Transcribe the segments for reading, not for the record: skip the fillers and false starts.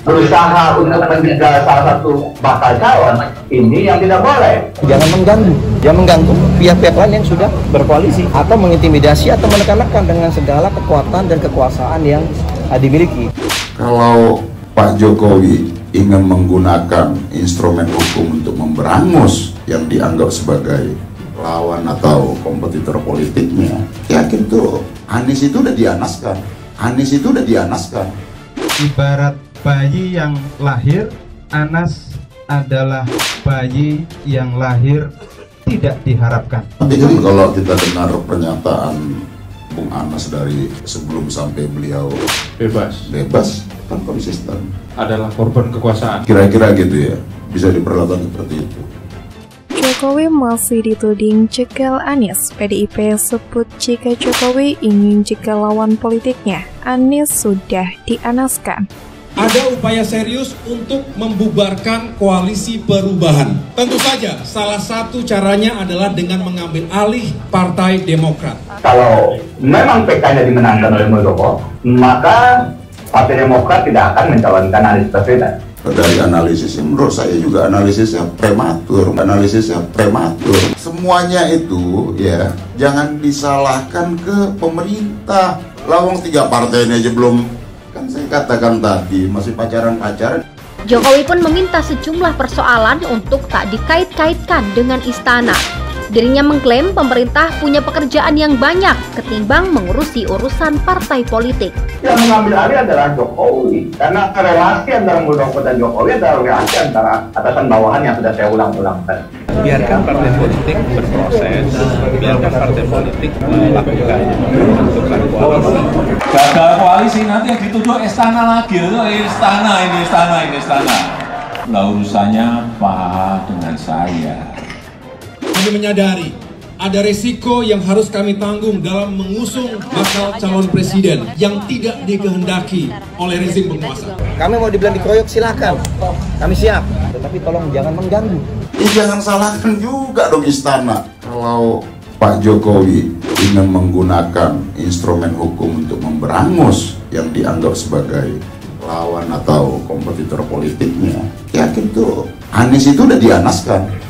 berusaha untuk menjegal salah satu bakal calon, ini yang tidak boleh. Jangan mengganggu pihak-pihak lain yang sudah berkoalisi atau mengintimidasi atau menekan-nekan dengan segala kekuatan dan kekuasaan yang dimiliki. Kalau Pak Jokowi ingin menggunakan instrumen hukum untuk memberangus yang dianggap sebagai lawan atau kompetitor politiknya, yakin tuh Anies itu udah dianaskan. Ibarat bayi yang lahir, Anas adalah bayi yang lahir tidak diharapkan. Tapi kan kalau kita dengar pernyataan Bung Anas dari sebelum sampai beliau bebas kan konsisten. Adalah korban kekuasaan. Kira-kira gitu ya, bisa diperlakukan seperti itu. Jokowi masih dituding jegal Anies. PDIP sebut jika Jokowi ingin jegal lawan politiknya, Anies sudah dianaskan. Ada upaya serius untuk membubarkan koalisi perubahan. Tentu saja salah satu caranya adalah dengan mengambil alih Partai Demokrat. Kalau memang PK-nya dimenangkan oleh Muldoko, maka Partai Demokrat tidak akan mencalonkan Anies Baswedan. Dari analisisnya, menurut saya juga analisisnya prematur. Semuanya itu ya jangan disalahkan ke pemerintah. Lawang 3 partai ini aja belum, kan saya katakan tadi masih pacaran-pacaran. Jokowi pun meminta sejumlah persoalan untuk tak dikait-kaitkan dengan istana. Dirinya mengklaim pemerintah punya pekerjaan yang banyak ketimbang mengurusi urusan partai politik. Yang mengambil alih adalah Jokowi, karena relasi antara Muldoko dan Jokowi adalah relasi antara atasan bawahan yang sudah saya ulang-ulang tadi. Biarkan partai politik berproses, biarkan partai politik melakukan menentukan koalisi. Gagal koalisi nanti yang dituduh istana lagi, istana. Lah urusannya apa dengan saya? Kami menyadari ada resiko yang harus kami tanggung dalam mengusung bakal calon presiden yang tidak dikehendaki oleh rezim penguasa. Kami mau dibilang dikeroyok silakan, kami siap, tetapi tolong jangan mengganggu. Jangan salahkan juga dong istana. Kalau Pak Jokowi ingin menggunakan instrumen hukum untuk memberangus yang dianggap sebagai lawan atau kompetitor politiknya, yakin tuh Anies itu udah dianaskan.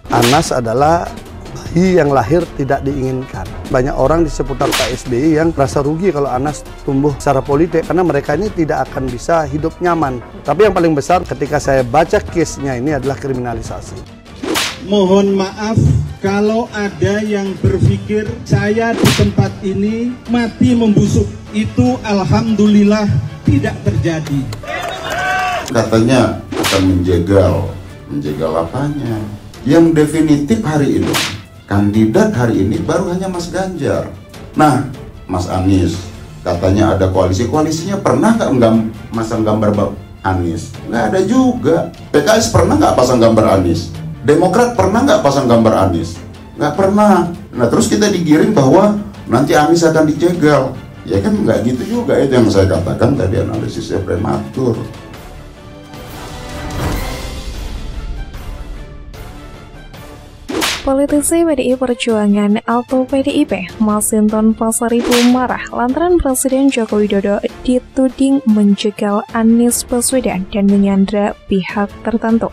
Anas adalah bayi yang lahir tidak diinginkan. Banyak orang di seputar Pak SBY yang merasa rugi kalau Anas tumbuh secara politik karena mereka ini tidak akan bisa hidup nyaman. Tapi yang paling besar ketika saya baca case-nya ini adalah kriminalisasi. Mohon maaf kalau ada yang berpikir saya di tempat ini mati membusuk. Itu alhamdulillah tidak terjadi. Katanya akan menjegal apanya? Yang definitif hari ini, kandidat hari ini baru hanya Mas Ganjar. Nah, Mas Anies, katanya ada koalisinya pernah nggak masang gambar Anies? Nggak ada juga. PKS pernah nggak pasang gambar Anies? Demokrat pernah nggak pasang gambar Anies? Nggak pernah. Nah, terus kita digiring bahwa nanti Anies akan dijegal. Ya kan nggak gitu juga, itu yang saya katakan tadi, analisisnya prematur. Politisi PDI Perjuangan atau PDIP, Masinton Pasaribu marah lantaran Presiden Joko Widodo dituding menjegal Anies Baswedan dan menyandra pihak tertentu.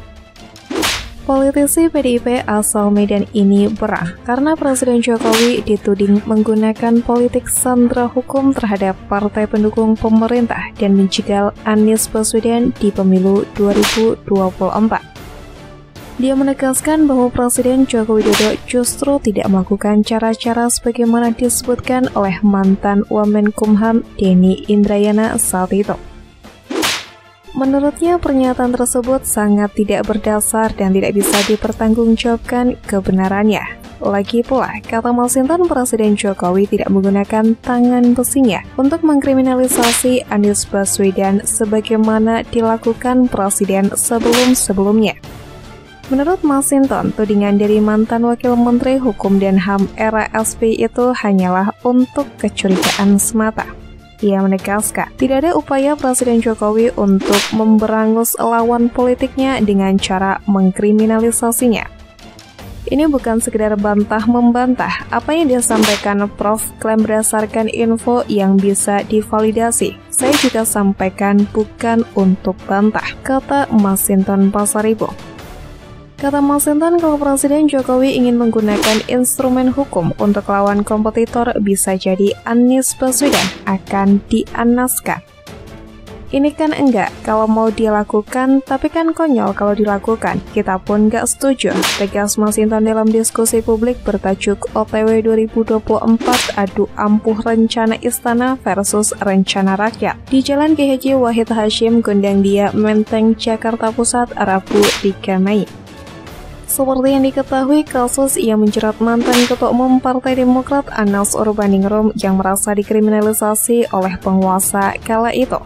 Politisi PDIP asal Medan ini berah karena Presiden Jokowi dituding menggunakan politik sandera hukum terhadap partai pendukung pemerintah dan menjegal Anies Baswedan di pemilu 2024. Dia menegaskan bahwa Presiden Joko Widodo justru tidak melakukan cara-cara sebagaimana disebutkan oleh mantan Wamenkumham Denny Indrayana saat itu. Menurutnya, pernyataan tersebut sangat tidak berdasar dan tidak bisa dipertanggungjawabkan kebenarannya. Lagi pula, kata Masinton, Presiden Jokowi tidak menggunakan tangan besinya untuk mengkriminalisasi Anies Baswedan sebagaimana dilakukan Presiden sebelum-sebelumnya. Menurut Masinton, tudingan dari mantan Wakil Menteri Hukum dan HAM era SBY itu hanyalah untuk kecurigaan semata. Ia menegaskan, tidak ada upaya Presiden Jokowi untuk memberangus lawan politiknya dengan cara mengkriminalisasinya. Ini bukan sekedar bantah-membantah. Apa yang disampaikan Prof. klaim berdasarkan info yang bisa divalidasi. Saya juga sampaikan bukan untuk bantah, kata Masinton Pasaribu. Kata Masinton, kalau Presiden Jokowi ingin menggunakan instrumen hukum untuk lawan kompetitor, bisa jadi Anies Baswedan akan dianaskan. Ini kan enggak kalau mau dilakukan, tapi kan konyol kalau dilakukan. Kita pun enggak setuju, tegas Masinton dalam diskusi publik bertajuk OTW 2024 adu ampuh rencana istana versus rencana rakyat di Jalan Kiai Haji Wahid Hasyim, Gondangdia, Menteng, Jakarta Pusat, Rabu 3 Mei. Seperti yang diketahui, kasus yang menjerat mantan Ketua Umum Partai Demokrat Anas Urbaningrum yang merasa dikriminalisasi oleh penguasa kala itu.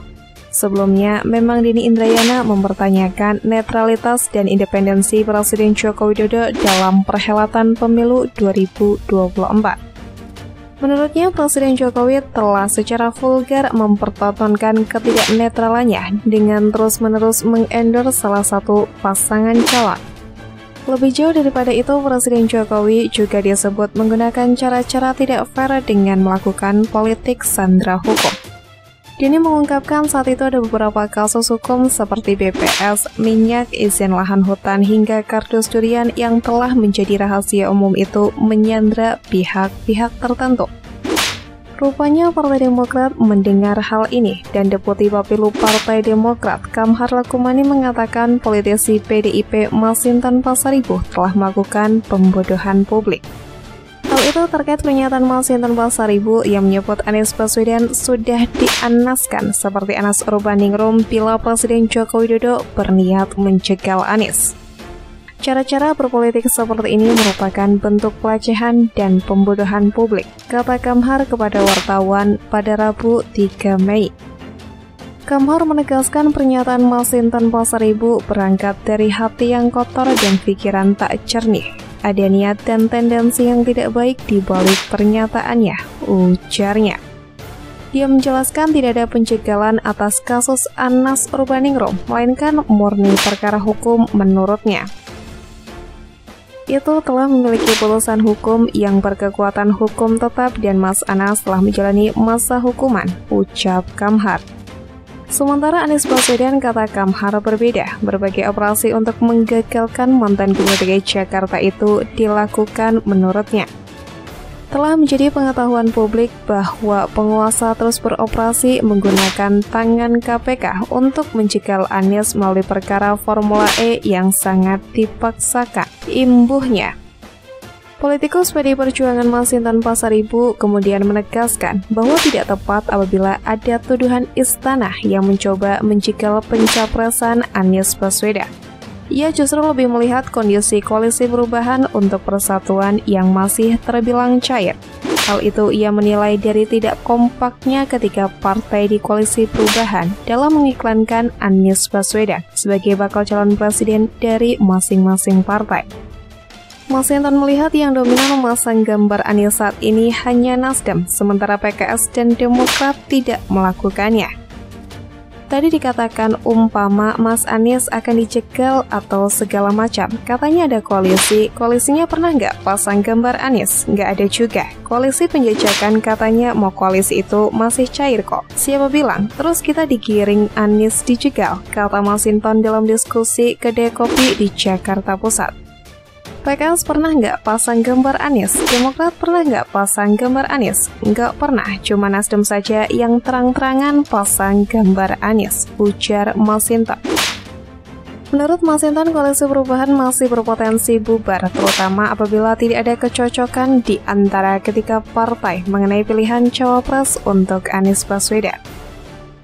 Sebelumnya, memang Denny Indrayana mempertanyakan netralitas dan independensi Presiden Joko Widodo dalam perhelatan pemilu 2024. Menurutnya, Presiden Jokowi telah secara vulgar mempertontonkan ketidaknetralannya dengan terus-menerus mengendorse salah satu pasangan calon. Lebih jauh daripada itu, Presiden Jokowi juga disebut menggunakan cara-cara tidak fair dengan melakukan politik sandera hukum. Denny mengungkapkan saat itu ada beberapa kasus hukum seperti BPS, minyak, izin lahan hutan, hingga kardus durian yang telah menjadi rahasia umum itu menyandra pihak-pihak tertentu. Rupanya Partai Demokrat mendengar hal ini, dan Deputi Bapilu Partai Demokrat Kamhar Lakumani mengatakan politisi PDIP Masinton Pasaribu telah melakukan pembodohan publik. Hal itu terkait pernyataan Masinton Pasaribu yang menyebut Anies Baswedan sudah dianaskan seperti Anas Urbaningrum bila Presiden Joko Widodo berniat menjegal Anies. Cara-cara berpolitik seperti ini merupakan bentuk pelecehan dan pembodohan publik, kata Kamhar kepada wartawan pada Rabu 3 Mei. Kamhar menegaskan pernyataan Masinton Pasaribu berangkat dari hati yang kotor dan pikiran tak jernih. Ada niat dan tendensi yang tidak baik di balik pernyataannya, ujarnya. Dia menjelaskan tidak ada penjegalan atas kasus Anas Urbaningrum, melainkan murni perkara hukum menurutnya. Itu telah memiliki putusan hukum yang berkekuatan hukum tetap dan Mas Anas telah menjalani masa hukuman, ucap Kamhar. Sementara Anies Baswedan, kata Kamhar, berbeda. Berbagai operasi untuk menggagalkan mantan Gubernur DKI Jakarta itu dilakukan menurutnya. Telah menjadi pengetahuan publik bahwa penguasa terus beroperasi menggunakan tangan KPK untuk menjegal Anies melalui perkara Formula E yang sangat dipaksakan. Imbuhnya, politikus PDI Perjuangan Masinton Pasaribu kemudian menegaskan bahwa tidak tepat apabila ada tuduhan istana yang mencoba menjegal pencapresan Anies Baswedan. Ia justru lebih melihat kondisi koalisi perubahan untuk persatuan yang masih terbilang cair. Hal itu ia menilai dari tidak kompaknya ketika partai di koalisi perubahan dalam mengiklankan Anies Baswedan sebagai bakal calon presiden dari masing-masing partai. Masinton melihat yang dominan memasang gambar Anies saat ini hanya Nasdem, sementara PKS dan Demokrat tidak melakukannya. Tadi dikatakan umpama Mas Anies akan dijegal atau segala macam. Katanya ada koalisinya pernah nggak pasang gambar Anies? Nggak ada juga. Koalisi penjajakan katanya mau koalisi itu masih cair kok. Siapa bilang? Terus kita digiring Anies dijegal, kata Masinton dalam diskusi kedai kopi di Jakarta Pusat. PKS pernah nggak pasang gambar Anies? Demokrat pernah nggak pasang gambar Anies? Nggak pernah, cuma Nasdem saja yang terang-terangan pasang gambar Anies, ujar Masinton. Menurut Masinton, koalisi perubahan masih berpotensi bubar, terutama apabila tidak ada kecocokan di antara ketiga partai mengenai pilihan cawapres untuk Anies Baswedan.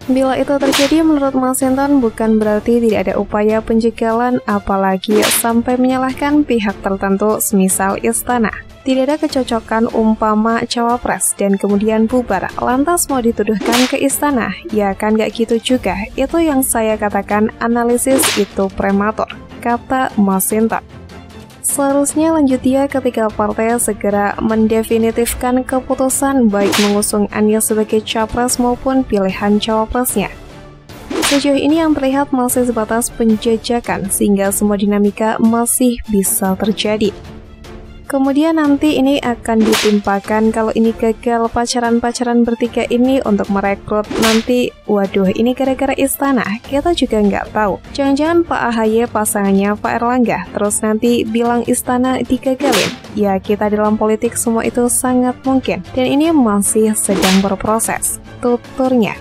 Bila itu terjadi, menurut Masinton bukan berarti tidak ada upaya penjegalan, apalagi sampai menyalahkan pihak tertentu semisal istana. Tidak ada kecocokan umpama cawapres dan kemudian bubar, lantas mau dituduhkan ke istana. Ya kan gak gitu juga, itu yang saya katakan analisis itu prematur, kata Masinton. Seharusnya lanjut dia ketika partai segera mendefinitifkan keputusan baik mengusung Anies sebagai capres maupun pilihan cawapresnya. Sejauh ini yang terlihat masih sebatas penjajakan sehingga semua dinamika masih bisa terjadi. Kemudian nanti ini akan ditimpakan kalau ini gagal pacaran-pacaran bertiga ini untuk merekrut nanti, waduh ini gara-gara istana, kita juga nggak tahu. Jangan-jangan Pak AHY pasangannya Pak Erlangga, terus nanti bilang istana digagalin. Ya kita dalam politik semua itu sangat mungkin, dan ini masih sedang berproses, tuturnya.